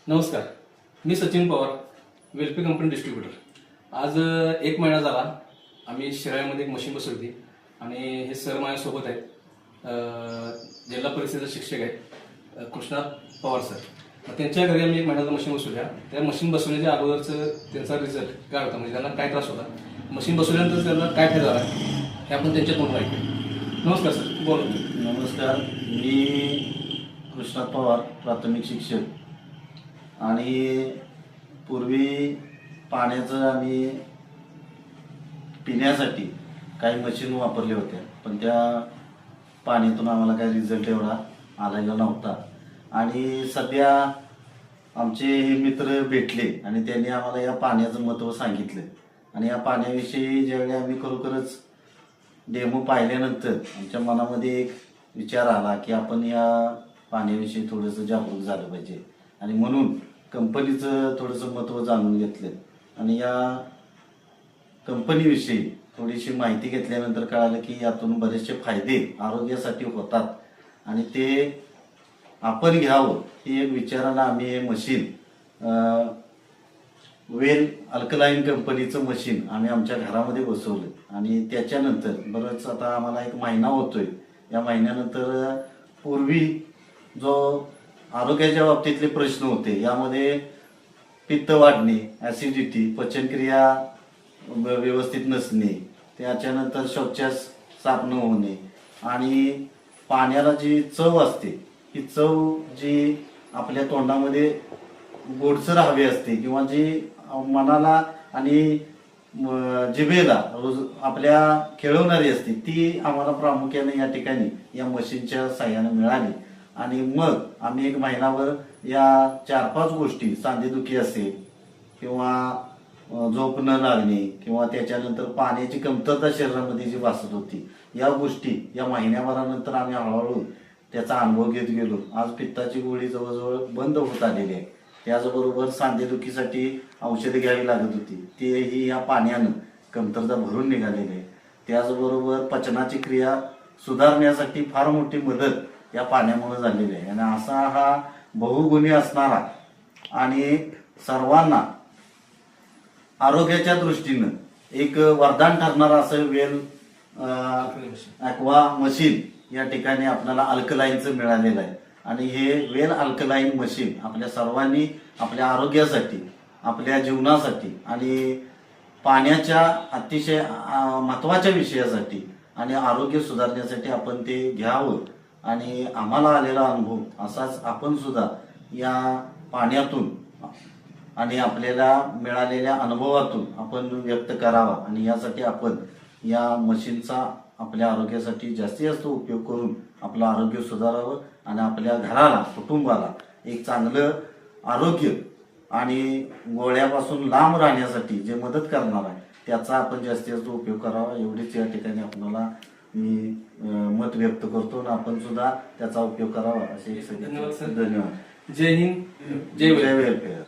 नमस्कार, मी सचिन पवार, वेलपी company distributor. आज 1 महिना झाला आम्ही शिराळ्यामध्ये एक मशीन बसवली आणि हे सर माझ्यासोबत आहेत, जिल्हा परिषदेचे शिक्षक आहेत कृष्णात पवार सर। त्यांच्या घरी आम्ही 1 महिन्याचा मशीन बसवल्या। त्या मशीन बसवण्याच्या अगोदरचं त्यांचा रिझल्ट काय होता, म्हणजे त्यांना काय त्रास होता, मशीन बसवल्यानंतर त्यांना काय फायदा झाला हे आपण त्यांच्या तोंडून ऐकू। नमस्कार सर, बोला। नमस्कार, मी कृष्णात पवार, प्राथमिक शिक्षक। आणि पूर्वी पाण्याचं आम्ही पिण्यासाठी काही मशीन वापरल्या होत्या, पण त्या पाण्यातून आम्हाला काही रिझल्ट एवढा आलेला नव्हता। आणि सध्या आमचे हे मित्र भेटले आणि त्यांनी आम्हाला या पाण्याचं महत्त्व सांगितलं। आणि या पाण्याविषयी ज्यावेळी आम्ही खरोखरच डेमो पाहिल्यानंतर आमच्या मनामध्ये एक विचार आला की आपण या पाण्याविषयी थोडंसं जागरूक झालं पाहिजे। आणि म्हणून कंपनीचं थोडंसं महत्त्व जाणून घेतलं आणि या कंपनीविषयी थोडीशी माहिती घेतल्यानंतर कळालं की यातून बरेचसे फायदे आरोग्यासाठी होतात आणि ते आपण घ्यावं ही एक विचारानं आम्ही हे मशीन वेल अल्कलाईन कंपनीचं मशीन आम्ही आमच्या घरामध्ये बसवलं। आणि त्याच्यानंतर बरंच आता आम्हाला 1 महिना होतोय। या महिन्यानंतर पूर्वी जो आरोग्याच्या बाबतीतले प्रश्न होते, यामध्ये पित्त वाढणे, ॲसिडिटी, पचनक्रिया व्यवस्थित नसणे, त्याच्यानंतर शौचास साफ न होणे आणि पाण्याला जी चव असते ही चव जी आपल्या तोंडामध्ये गोडसर हवी असते किंवा जी मनाला आणि जिभेला रोज आपल्या खेळवणारी असते, ती आम्हाला प्रामुख्याने या ठिकाणी या मशीनच्या साहाय्याने मिळाली। आणि मग आम्ही 1 महिनाभर या 4-5 गोष्टी, सांधेदुखी असेल किंवा झोप न लागणे किंवा त्याच्यानंतर पाण्याची कमतरता शरीरामध्ये जी भासत होती, या गोष्टी या महिन्याभरानंतर आम्ही हळूहळू त्याचा अनुभव घेत गेलो। आज पित्ताची गोळी जवळजवळ बंद होत आलेली आहे। त्याचबरोबर सांधेदुखीसाठी औषधे घ्यावी लागत होती, तेही या पाण्यानं कमतरता भरून निघालेली आहे। त्याचबरोबर पचनाची क्रिया सुधारण्यासाठी फार मोठी मदत या पाण्यामुळे झालेली आहे। आणि असा हा बहुगुणी असणारा आणि सर्वांना आरोग्याच्या दृष्टीनं एक वरदान ठरणारा असं वेल ॲक्वा मशीन या ठिकाणी आपल्याला अल्कलाईनचं मिळालेलं आहे। आणि हे वेल अल्कलाईन मशीन आपल्या सर्वांनी आपल्या आरोग्यासाठी, आपल्या जीवनासाठी आणि पाण्याच्या अतिशय महत्त्वाच्या विषयासाठी आणि आरोग्य सुधारण्यासाठी आपण ते घ्यावं। आणि आम्हाला आलेला अनुभव असाच आपण सुद्धा या पाण्यातून आणि आपल्याला मिळालेल्या अनुभवातून आपण व्यक्त करावा। आणि यासाठी आपण या मशीनचा आपल्या आरोग्यासाठी जास्तीत जास्त उपयोग करून आपलं आरोग्य सुधारावं आणि आपल्या घराला, कुटुंबाला एक चांगलं आरोग्य आणि गोळ्यापासून लांब राहण्यासाठी जे मदत करणार आहे त्याचा आपण जास्तीत जास्त उपयोग करावा, एवढीच या ठिकाणी आपल्याला मी मत व्यक्त करतो आणि आपण सुद्धा त्याचा उपयोग करावा असे धन्यवाद सर। धन्यवाद। जय हिंद, जय वेलफेअर।